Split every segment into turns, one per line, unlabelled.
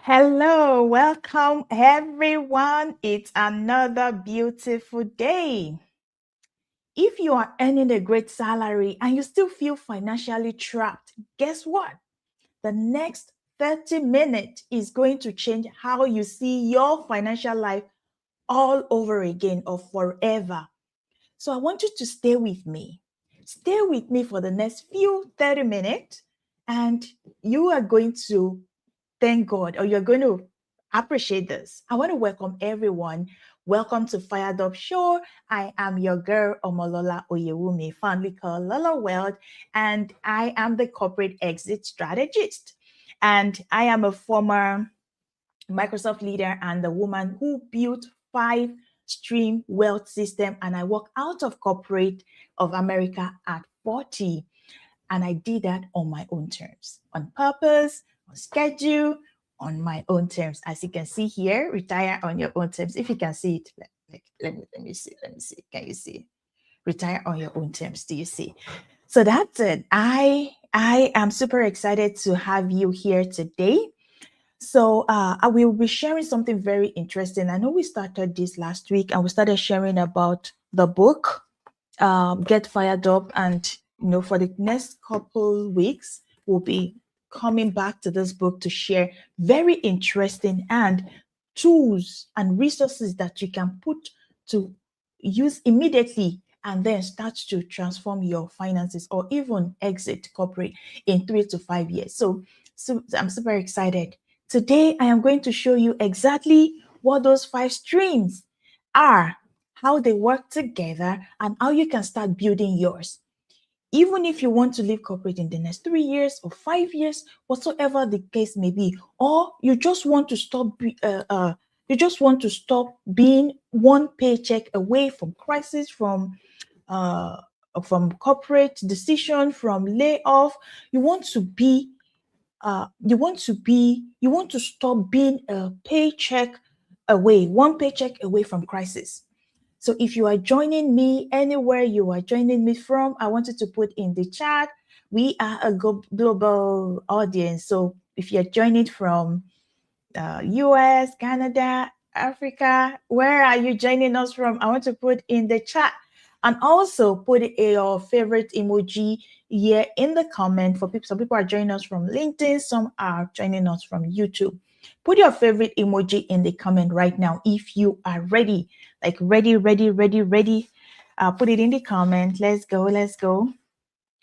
Hello, welcome everyone. It's another beautiful day. If you are earning a great salary and you still feel financially trapped, guess what? The next 30 minutes is going to change how you see your financial life all over again or forever. So I want you to stay with me. Stay with me for the next few 30 minutes, and you are going to thank God, or you're going to appreciate this. I want to welcome everyone. Welcome to Fired Up Show. I am your girl, Omolola Oyewumi, fondly called Lola Wealth, and I am the corporate exit strategist. And I am a former Microsoft leader and the woman who built 5 stream wealth system. And I work out of corporate of America at 40. And I did that on my own terms, on purpose, on schedule, on my own terms. As you can see here, retire on your own terms. If you can see it, let me see. Can you see? Retire on your own terms. Do you see? So that's it. I am super excited to have you here today. So I will be sharing something very interesting. I know we started this last week and we started sharing about the book, Get Fired Up. And, for the next couple weeks, we'll be coming back to this book to share very interesting and tools and resources that you can put to use immediately and then start to transform your finances or even exit corporate in 3 to 5 years. So I'm super excited. Today, I am going to show you exactly what those 5 streams are, how they work together, and how you can start building yours. Even if you want to leave corporate in the next 3 years or 5 years, whatsoever the case may be, or you just want to stop being one paycheck away from crisis, from corporate decision, from layoff. You want to stop being one paycheck away from crisis. So if you are joining me anywhere you are joining me from, I want you to put in the chat. We are a global audience. So if you're joining from US, Canada, Africa, where are you joining us from? I want to put in the chat. And also put your favorite emoji here in the comment for people. Some people are joining us from LinkedIn, some are joining us from YouTube. Put your favorite emoji in the comment right now if you are ready. Like ready. Put it in the comment. Let's go.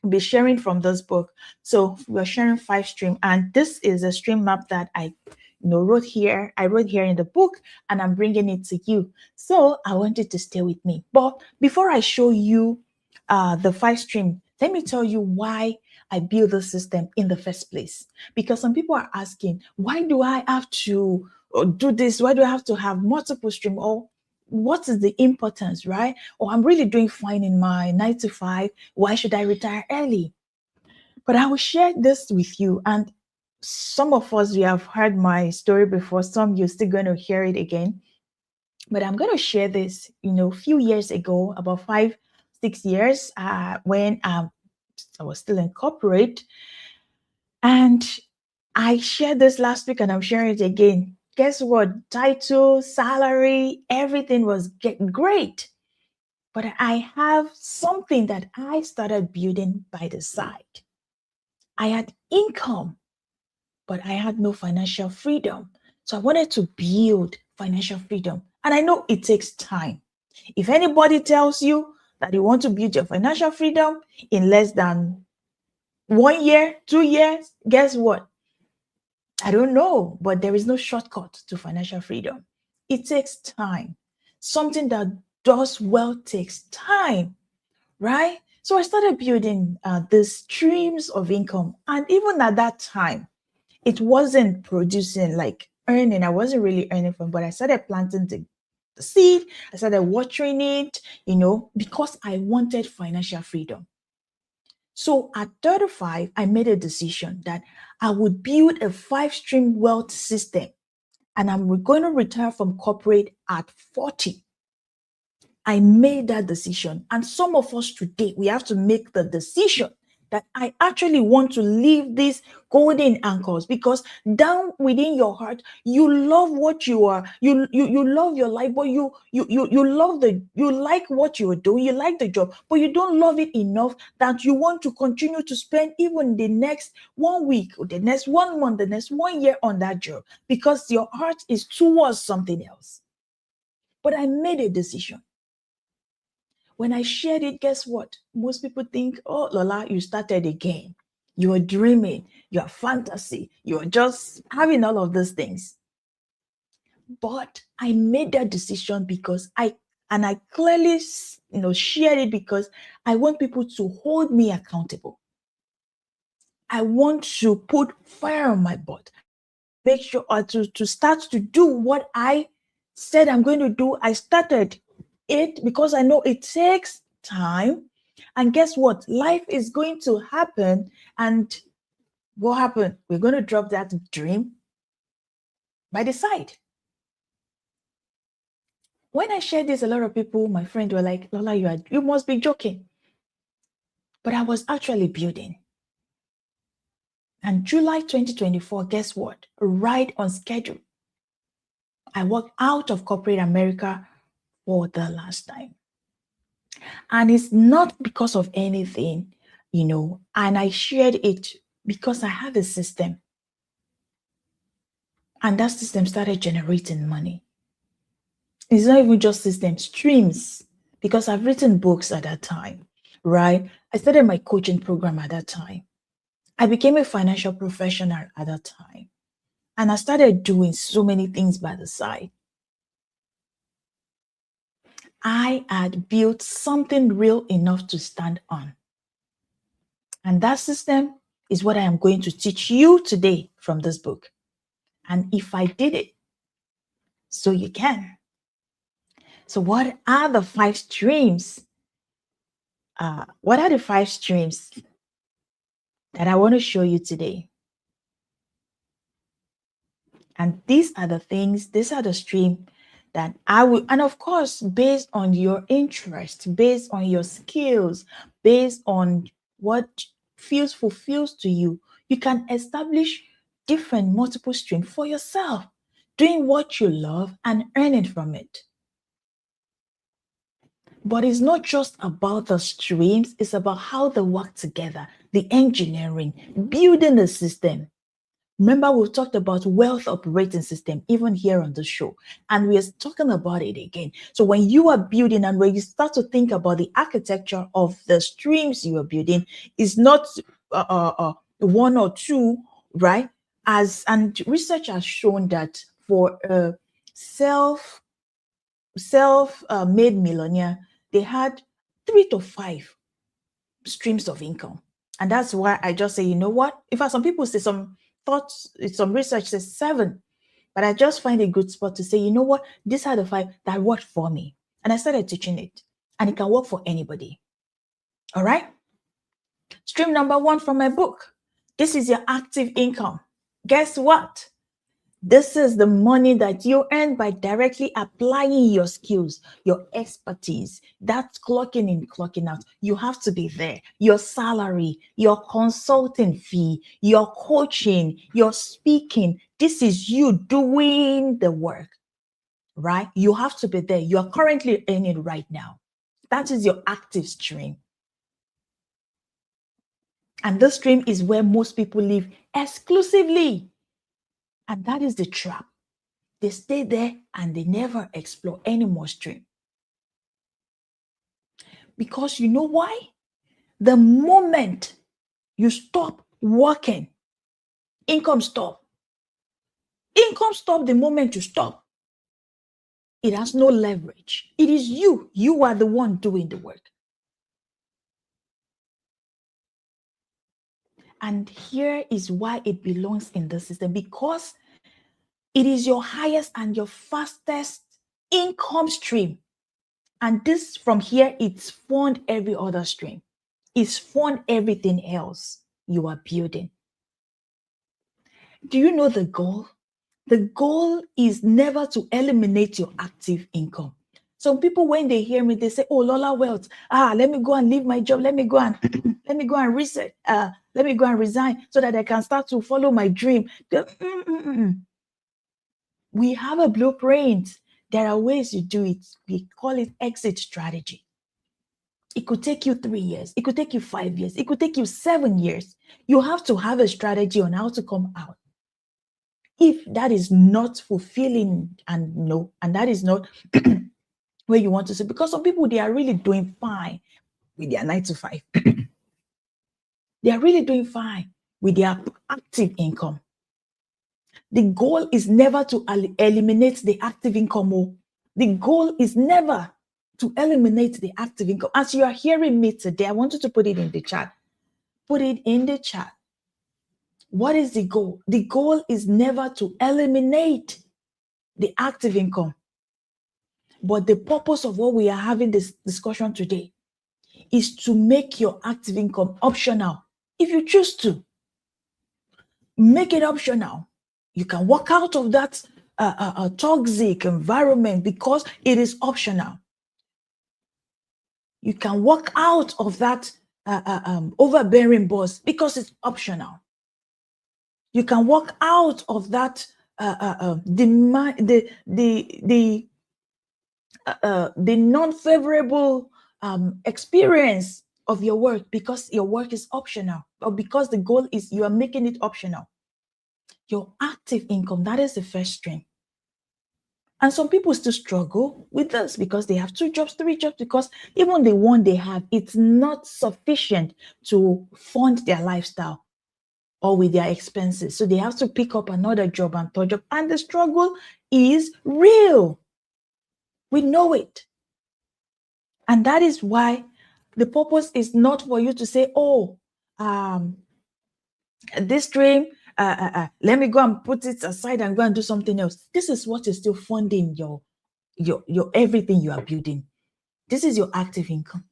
We'll be sharing from this book. So we're sharing 5 stream, and this is a stream map that I wrote here. I wrote here in the book, and I'm bringing it to you. So I want you to stay with me. But before I show you the 5 stream, let me tell you why I built the system in the first place. Because some people are asking, why do I have to do this? Why do I have to have multiple stream? Or what is the importance, right? Or I'm really doing fine in my 9 to 5. Why should I retire early? But I will share this with you. And some of us, we have heard my story before. Some you're still going to hear it again. But I'm going to share this, a few years ago, about 5, 6 years, when I was still in corporate. And I shared this last week and I'm sharing it again. Guess what? Title, salary, everything was great. But I have something that I started building by the side. I had income, but I had no financial freedom. So I wanted to build financial freedom. And I know it takes time. If anybody tells you that you want to build your financial freedom in less than 1 year, 2 years, guess what? I don't know, but there is no shortcut to financial freedom. It takes time. Something that does well takes time, right? So I started building these streams of income. And even at that time, it wasn't producing like earning. I wasn't really earning from, but I started planting the seed. I started watering it, because I wanted financial freedom. So at 35, I made a decision that I would build a 5-stream wealth system, and I'm going to retire from corporate at 40. I made that decision. And some of us today, we have to make the decision that I actually want to leave these golden anchors, because down within your heart you love what you are, you love your life, but you love you like what you're doing, you like the job, but you don't love it enough that you want to continue to spend even the next 1 week or the next 1 month, the next 1 year on that job, because your heart is towards something else. But I made a decision. When I shared it, guess what? Most people think, oh, Lola, you started again. You are dreaming, you are fantasy, you are just having all of those things. But I made that decision because I clearly, shared it because I want people to hold me accountable. I want to put fire on my butt, make sure to start to do what I said I'm going to do. I started it because I know it takes time. And guess what? Life is going to happen. And what happened? We're going to drop that dream by the side. When I shared this, a lot of people, my friends, were like, Lola, you must be joking. But I was actually building. And July 2024, guess what? Right on schedule. I walked out of corporate America for the last time. And it's not because of anything, and I shared it because I have a system. And that system started generating money. It's not even just system, streams, because I've written books at that time, right? I started my coaching program at that time. I became a financial professional at that time. And I started doing so many things by the side. I had built something real enough to stand on. And that system is what I am going to teach you today from this book. And if I did it, so you can. So what are the 5 streams? What are the 5 streams that I want to show you today? And these are the stream that I will, and of course, based on your interest, based on your skills, based on what fulfills to you, you can establish different multiple streams for yourself, doing what you love and earning from it. But it's not just about the streams, it's about how they work together, the engineering, building the system. Remember, we've talked about wealth operating system even here on the show, and we are talking about it again. So when you are building and when you start to think about the architecture of the streams you are building, is not one or two, right? And research has shown that for a self-made millionaire, they had 3 to 5 streams of income. And that's why I just say, you know what? In fact, some people say some research says 7, but I just find a good spot to say, you know what? These are the 5 that worked for me. And I started teaching it, and it can work for anybody. All right. Stream number 1 from my book. This is your active income. Guess what? This is the money that you earn by directly applying your skills, your expertise. That's clocking in, clocking out. You have to be there. Your salary, your consulting fee, your coaching, your speaking. This is you doing the work, right? You have to be there. You are currently earning right now. That is your active stream. And this stream is where most people live exclusively. And that is the trap. They stay there and they never explore any more stream. Because you know why? The moment you stop working, income stop. Income stop the moment you stop. It has no leverage. It is you. You are the one doing the work. And here is why it belongs in the system, because it is your highest and your fastest income stream. And this from here, it's fund every other stream. It's fund everything else you are building. Do you know the goal? The goal is never to eliminate your active income. Some people, when they hear me, they say, "Oh, Lola Wealth, let me go and leave my job. Let me go and let me go and reset. Let me go and resign so that I can start to follow my dream." We have a blueprint. There are ways you do it. We call it exit strategy. It could take you 3 years. It could take you 5 years. It could take you 7 years. You have to have a strategy on how to come out. If that is not fulfilling and that is not where you want to see, because some people, they are really doing fine with their 9 to 5. They are really doing fine with their active income. The goal is never to eliminate the active income. The goal is never to eliminate the active income. As you are hearing me today, I want you to put it in the chat. Put it in the chat. What is the goal? The goal is never to eliminate the active income. But the purpose of what we are having this discussion today is to make your active income optional. If you choose to, make it optional. You can walk out of that toxic environment because it is optional. You can walk out of that overbearing boss because it's optional. You can walk out of that the non-favorable experience of your work because your work is optional, or because the goal is you are making it optional. Your active income, that is the first stream. And some people still struggle with this because they have 2 jobs, 3 jobs, because even the one they have, it's not sufficient to fund their lifestyle or with their expenses. So they have to pick up another job and 3rd job. And the struggle is real. We know it. And that is why the purpose is not for you to say, "Oh, this dream, let me go and put it aside and go and do something else." This is what is still funding your everything you are building. This is your active income.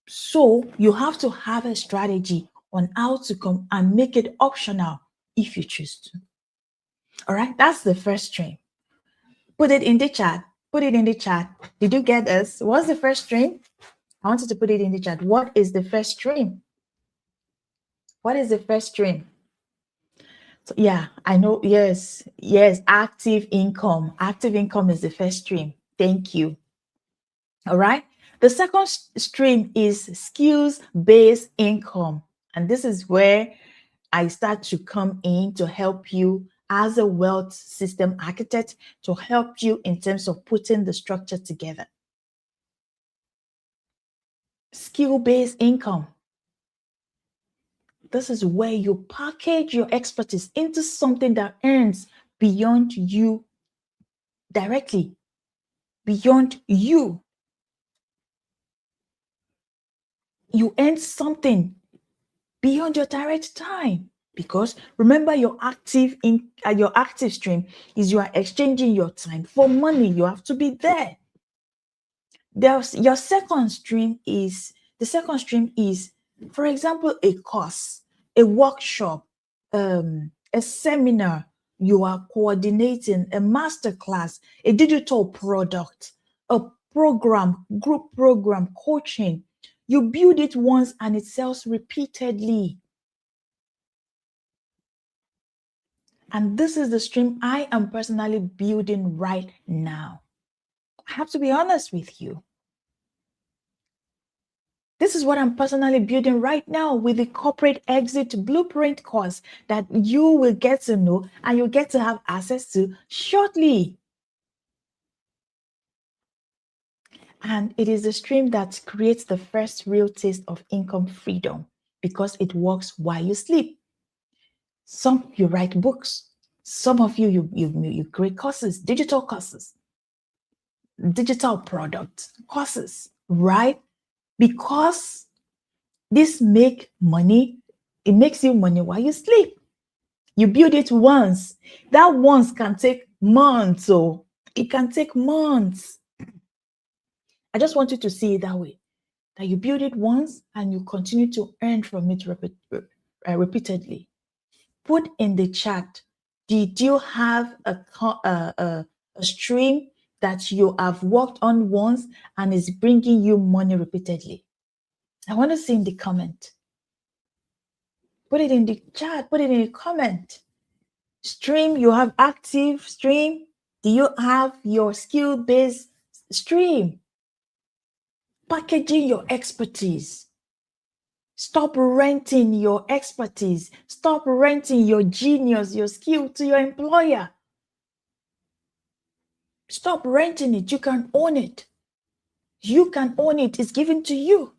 So you have to have a strategy on how to come and make it optional if you choose to. All right, that's the first stream. Put it in the chat. Put it in the chat. Did you get this? What's the first stream? I wanted to put it in the chat. What is the first stream? What is the first stream? So yeah, I know. Yes, active income. Active income is the first stream. Thank you. All right. The second stream is skills-based income. And this is where I start to come in to help you as a wealth system architect, to help you in terms of putting the structure together. Skill-based income. This is where you package your expertise into something that earns beyond you directly, beyond you. You earn something beyond your direct time, because remember, your active stream is you are exchanging your time for money. You have to be there. Your second stream is for example, a course, a workshop, a seminar you are coordinating, a master class, a digital product, a program, group program, coaching. You build it once and it sells repeatedly. And this is the stream I am personally building right now. I have to be honest with you. This is what I'm personally building right now with the corporate exit blueprint course that you will get to know and you'll get to have access to shortly. And it is the stream that creates the first real taste of income freedom, because it works while you sleep. Some you write books. Some of you create courses, digital product courses, right? Because this make money, it makes you money while you sleep. You build it once. That once can take months. So it can take months. I just want you to see it that way, that you build it once and you continue to earn from it repeatedly. Put in the chat, did you have a stream that you have worked on once and is bringing you money repeatedly? I want to see in the comment. Put it in the chat, put it in the comment. Stream, you have active stream. Do you have your skill-based stream? Packaging your expertise. Stop renting your expertise. Stop renting your genius, your skill to your employer. Stop renting it. You can own it. You can own it. It's given to you.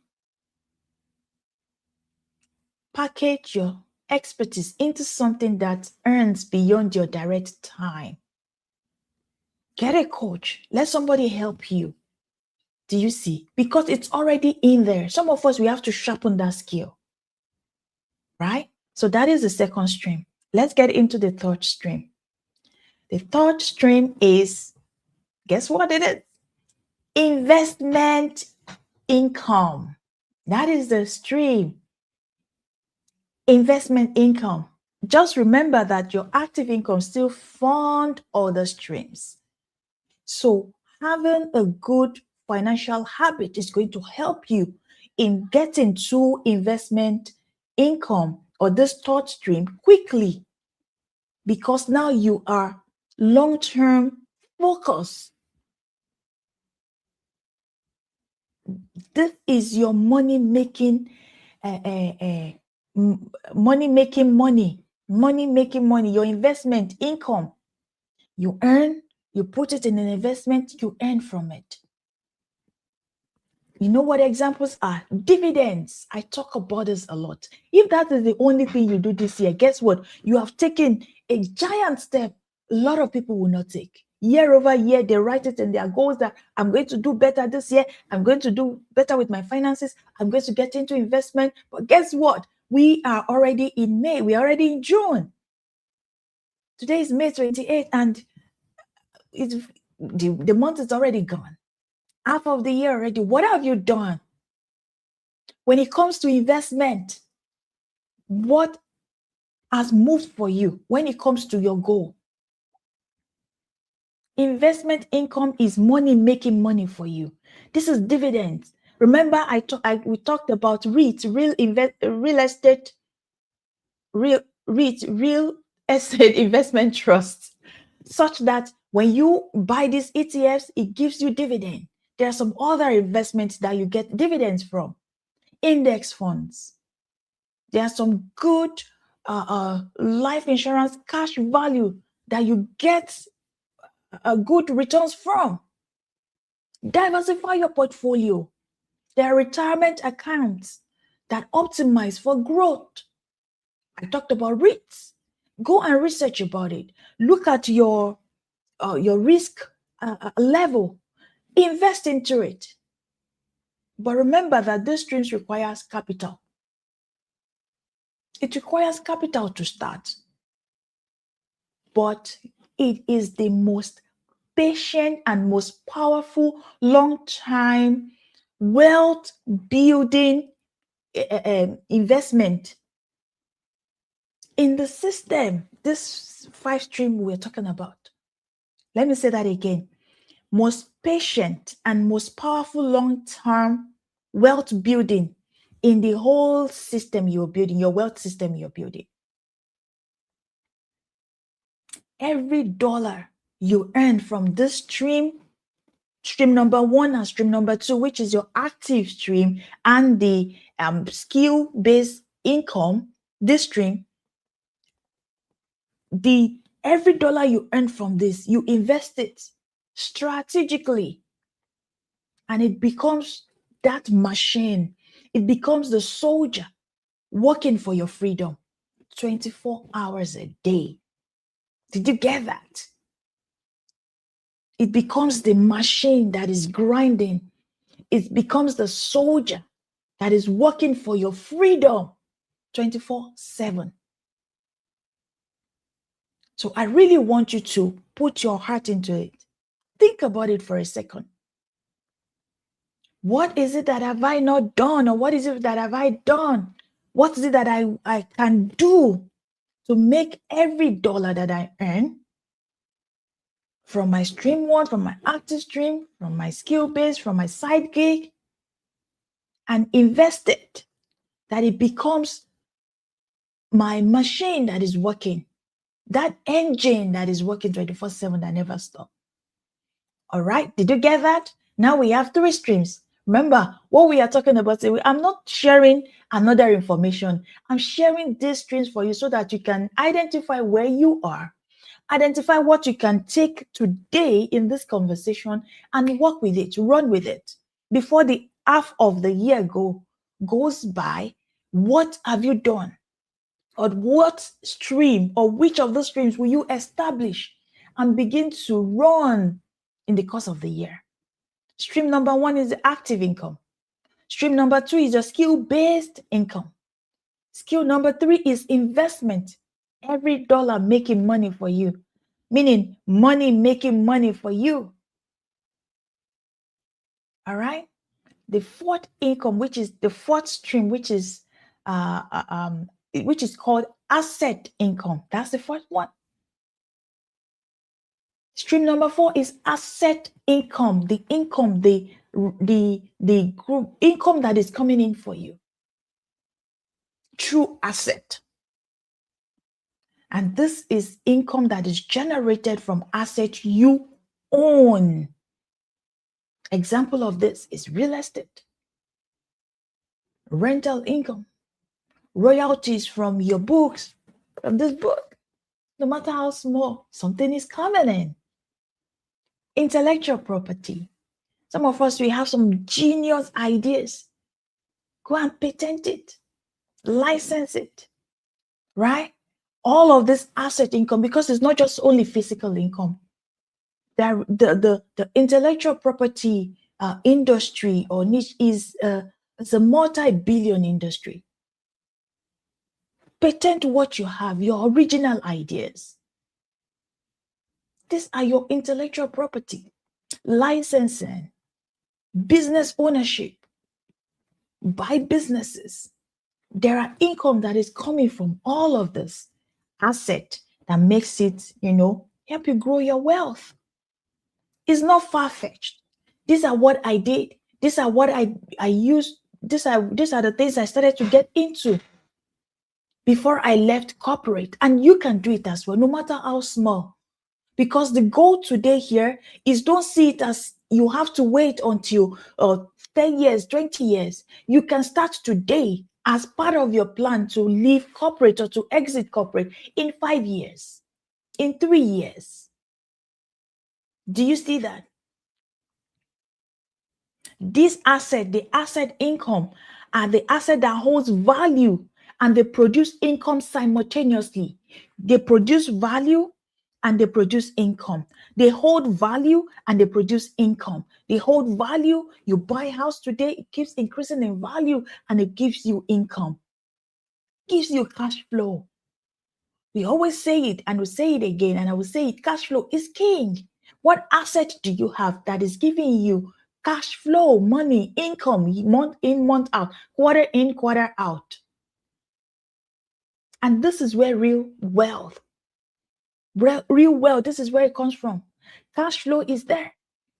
Package your expertise into something that earns beyond your direct time. Get a coach. Let somebody help you. Do you see? Because it's already in there. Some of us, we have to sharpen that skill. Right? So that is the second stream. Let's get into the third stream. The third stream is, guess what it is? Investment income. That is the stream. Investment income. Just remember that your active income still fund other streams. So having a good financial habit is going to help you in getting to investment income or this third stream quickly, because now you are long-term focused. This is your money making money, your investment income. You earn, you put it in an investment, you earn from it. You know what examples are? Dividends. I talk about this a lot. If that is the only thing you do this year, guess what? You have taken a giant step a lot of people will not take. Year over year, they write it in their goals that I'm going to do better this year. I'm going to do better with my finances. I'm going to get into investment. But guess what? We are already in May. We are already in June. Today is May 28th, and the month is already gone. Half of the year already. What have you done? When it comes to investment, what has moved for you when it comes to your goal? Investment income is money making money for you. This is dividends. Remember, we talked about REIT, real estate investment trusts, such that when you buy these ETFs, it gives you dividend. There are some other investments that you get dividends from. Index funds. There are some good life insurance cash value that you get good returns from. Diversify your portfolio. There are retirement accounts that optimize for growth. I talked about REITs. Go and research about it. Look at your risk level. Invest into it. But remember that these streams requires capital. It requires capital to start. But it is the most patient and most powerful long-term wealth building investment in the system. This 5 stream we're talking about. Let me say that again. Most patient and most powerful long-term wealth building in the whole system you're building, your wealth system you're building. Every dollar you earn from this stream number 1 and stream number 2, which is your active stream, and the skill-based income, this stream, every dollar you earn from this, you invest it strategically, and it becomes that machine. It becomes the soldier working for your freedom 24 hours a day. Did you get that? It becomes the machine that is grinding. It becomes the soldier that is working for your freedom 24/7. So I really want you to put your heart into it. Think about it for a second. What is it that have I not done? Or what is it that have I done? What is it that I can do to make every dollar that I earn from my stream one, from my active stream, from my skill base, from my side gig, and invest it that it becomes my machine that is working, that engine that is working 24/7 that never stops. All right, did you get that? Now we have 3 streams. Remember what we are talking about. I'm not sharing another information. I'm sharing these streams for you so that you can identify where you are, identify what you can take today in this conversation and work with it, run with it. Before the half of the year goes by, what have you done? Or what stream or which of those streams will you establish and begin to run in the course of the year? Stream number 1 is the active income. Stream number 2 is your skill-based income. Skill number 3 is investment. Every dollar making money for you, meaning money making money for you. All right. The 4th income, which is the 4th stream, which is called asset income. That's the 4th one. Stream number 4 is asset income, the income, the group income that is coming in for you through asset. And this is income that is generated from assets you own. Example of this is real estate, rental income, royalties from your books, from this book. No matter how small, something is coming in. Intellectual property. Some of us, we have some genius ideas. Go and patent it, license it, right? All of this asset income, because it's not just only physical income. The intellectual property industry or niche is a multi-billion industry. Patent what you have, your original ideas. These are your intellectual property. Licensing, business ownership, buy businesses. There are income that is coming from all of this asset that makes it, help you grow your wealth. It's not far-fetched. These are what I did. These are what I used. These are the things I started to get into before I left corporate. And you can do it as well, no matter how small. Because the goal today here is, don't see it as you have to wait until 10 years, 20 years. You can start today as part of your plan to leave corporate or to exit corporate in 5 years, in 3 years. Do you see that? This asset, the asset income, are the asset that holds value and they produce income simultaneously. They produce value and they produce income. They hold value and they produce income. They hold value. You buy a house today, it keeps increasing in value and it gives you income. Gives you cash flow. We always say it and we say it again, and I will say it, cash flow is king. What asset do you have that is giving you cash flow, money, income, month in, month out, quarter in, quarter out? And this is where real wealth, this is where it comes from. Cash flow is there.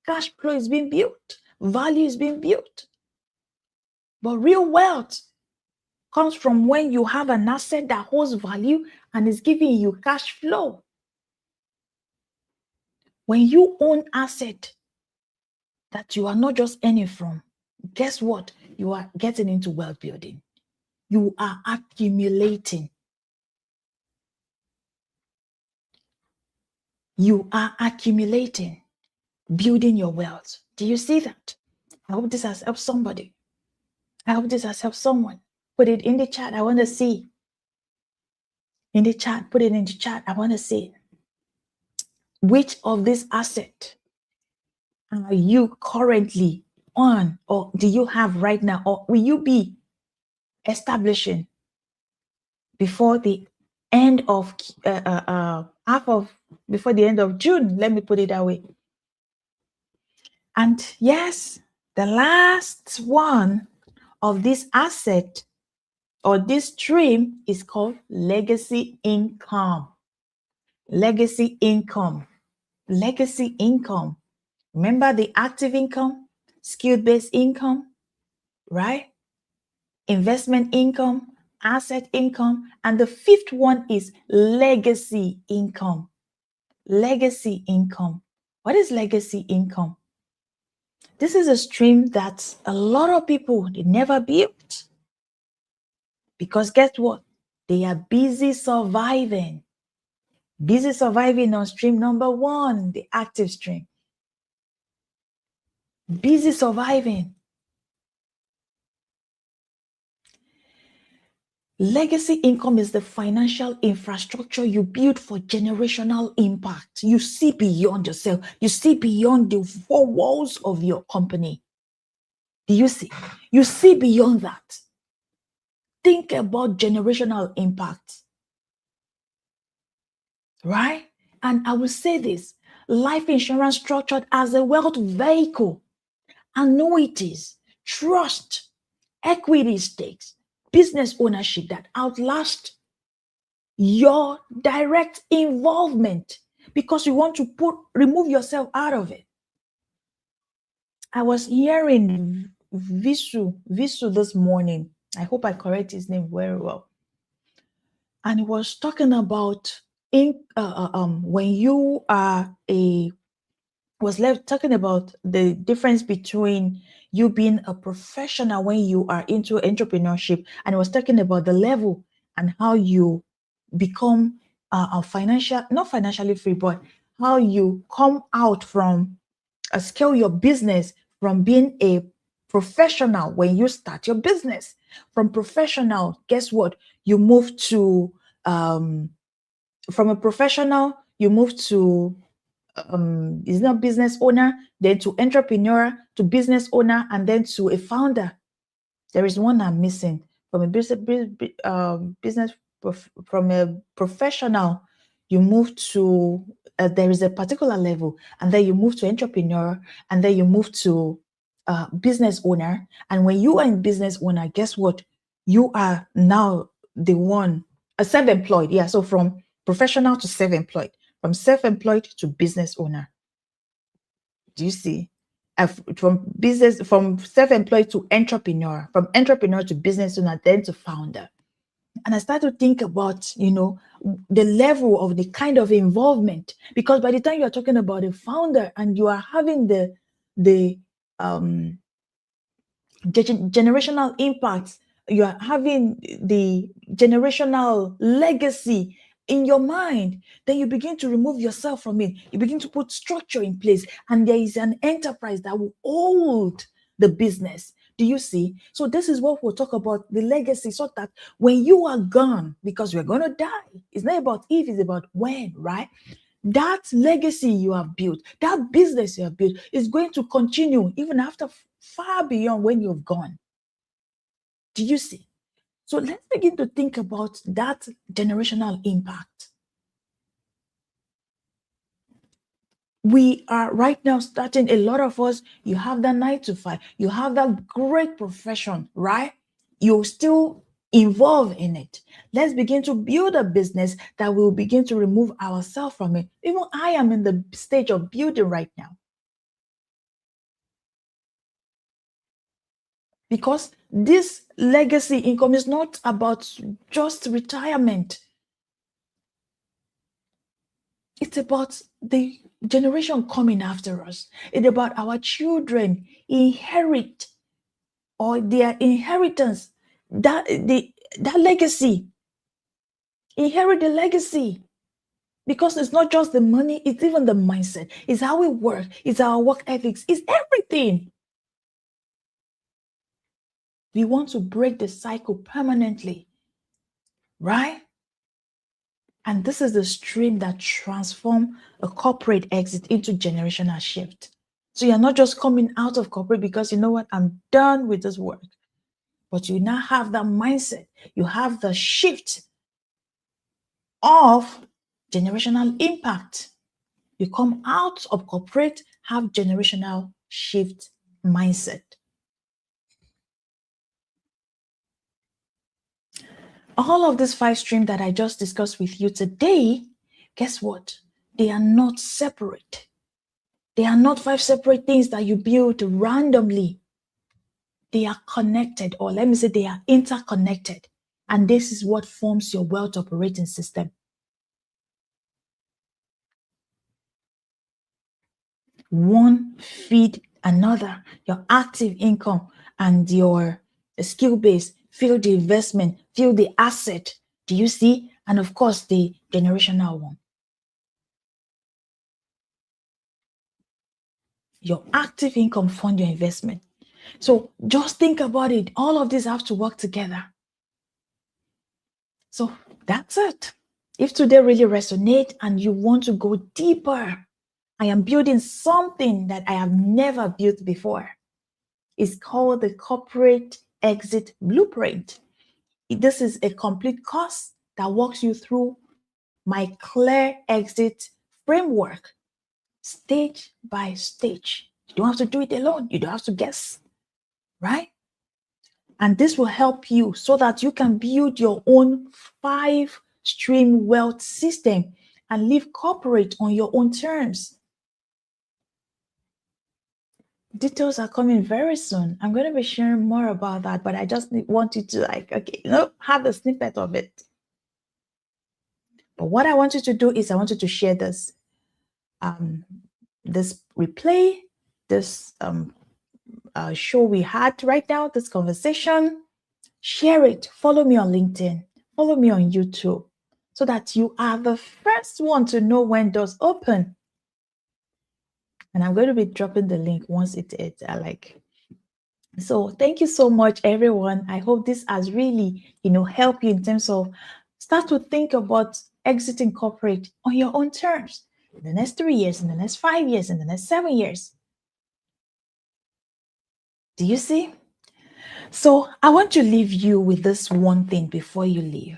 Cash flow is being built. Value is being built. But real wealth comes from when you have an asset that holds value and is giving you cash flow. When you own asset that you are not just earning from, guess what? You are getting into wealth building. You are accumulating. You are accumulating, building your wealth. Do you see that? I hope this has helped somebody. I hope this has helped someone. Put it in the chat. I want to see. In the chat, put it in the chat. I want to see. Which of this asset are you currently on, or do you have right now, or will you be establishing before the end of before the end of June? Let me put it that way. And yes, the last one of this asset or this stream is called legacy income. Legacy income. legacy income. Remember the active income, skill-based income, right? Investment income, asset income, and the fifth one is legacy income. Legacy income. What is legacy income? This is a stream that a lot of people they never built. Because guess what? They are busy surviving. Busy surviving on stream number one, the active stream. Busy surviving. Legacy income is the financial infrastructure you build for generational impact. You see beyond yourself. You see beyond the four walls of your company. Do you see? You see beyond that. Think about generational impact. Right? And I will say this, life insurance structured as a wealth vehicle, annuities, trust, equity stakes, business ownership that outlast your direct involvement because you want to remove yourself out of it. I was hearing Visu this morning. I hope I correct his name very well. And he was talking about when you are talking about the difference between you being a professional when you are into entrepreneurship, and I was talking about the level and how you become not financially free, but how you come out from scale your business from being a professional when you start your business. From professional, guess what? You move to from a professional, you move to is not business owner, then to entrepreneur, to business owner, and then to a founder. There is one I'm missing. From a from a professional, you move to there is a particular level, and then you move to entrepreneur, and then you move to business owner. And when you are in business owner, guess what? You are now the one a self-employed. Yeah, so from professional to self-employed, from self-employed to business owner. Do you see? From self-employed to entrepreneur, from entrepreneur to business owner, then to founder. And I started to think about, the level of the kind of involvement, because by the time you're talking about a founder and you are having the generational impacts, you are having the generational legacy in your mind, then you begin to remove yourself from it. You begin to put structure in place, and there is an enterprise that will hold the business. Do you see? So this is what we'll talk about, the legacy, so that when you are gone, because you're going to die, it's not about if, it's about when, right? That legacy you have built, that business you have built is going to continue even after far beyond when you've gone. Do you see? So let's begin to think about that generational impact. We are right now starting, a lot of us, you have that 9 to 5, you have that great profession, right? You're still involved in it. Let's begin to build a business that will begin to remove ourselves from it. Even I am in the stage of building right now. Because this legacy income is not about just retirement. It's about the generation coming after us. It's about our children inherit, or their inheritance, that legacy. Inherit the legacy. Because it's not just the money, it's even the mindset. It's how we work. It's our work ethics. It's everything. We want to break the cycle permanently, right? And this is the stream that transforms a corporate exit into generational shift. So you're not just coming out of corporate because, you know what, I'm done with this work. But you now have that mindset. You have the shift of generational impact. You come out of corporate, have generational shift mindset. All of these 5 streams that I just discussed with you today, guess what? They are not separate. They are not 5 separate things that you build randomly. They are connected, or let me say they are interconnected. And this is what forms your wealth operating system. One feed another. Your active income and your skill base, feel the investment, feel the asset. Do you see? And of course, the generational one. Your active income fund your investment. So just think about it. All of these have to work together. So that's it. If today really resonates and you want to go deeper, I am building something that I have never built before. It's called the Corporate Exit Blueprint. This is a complete course that walks you through my clear exit framework, stage by stage. You don't have to do it alone. You don't have to guess, right? And this will help you so that you can build your own 5-stream wealth system and live corporate on your own terms. Details are coming very soon. I'm going to be sharing more about that, but I just want you to have a snippet of it. But what I want you to do is I want you to share this replay, this show we had right now, this conversation. Share it. Follow me on LinkedIn. Follow me on YouTube so that you are the first one to know when doors open. And I'm going to be dropping the link once it's So thank you so much, everyone. I hope this has really, helped you in terms of start to think about exiting corporate on your own terms in the next 3 years, in the next 5 years, in the next 7 years. Do you see? So I want to leave you with this one thing before you leave.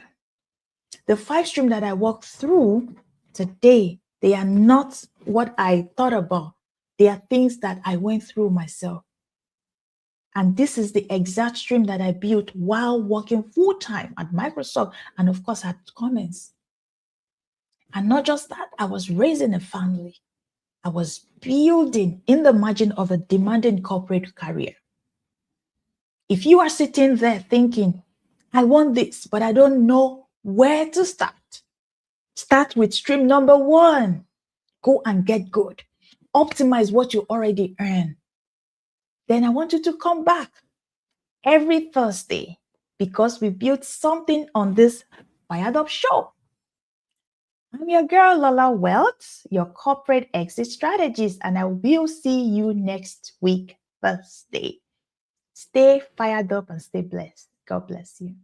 The 5 streams that I walked through today, they are not what I thought about. They are things that I went through myself. And this is the exact stream that I built while working full-time at Microsoft and, of course, at Cummins. And not just that, I was raising a family. I was building in the margin of a demanding corporate career. If you are sitting there thinking, I want this, but I don't know where to start, start with stream number 1. Go and get good. Optimize what you already earn. Then I want you to come back every Thursday because we built something on this Fired Up show. I'm your girl, Lola Wealth, your corporate exit strategist, and I will see you next week, Thursday. Stay fired up and stay blessed. God bless you.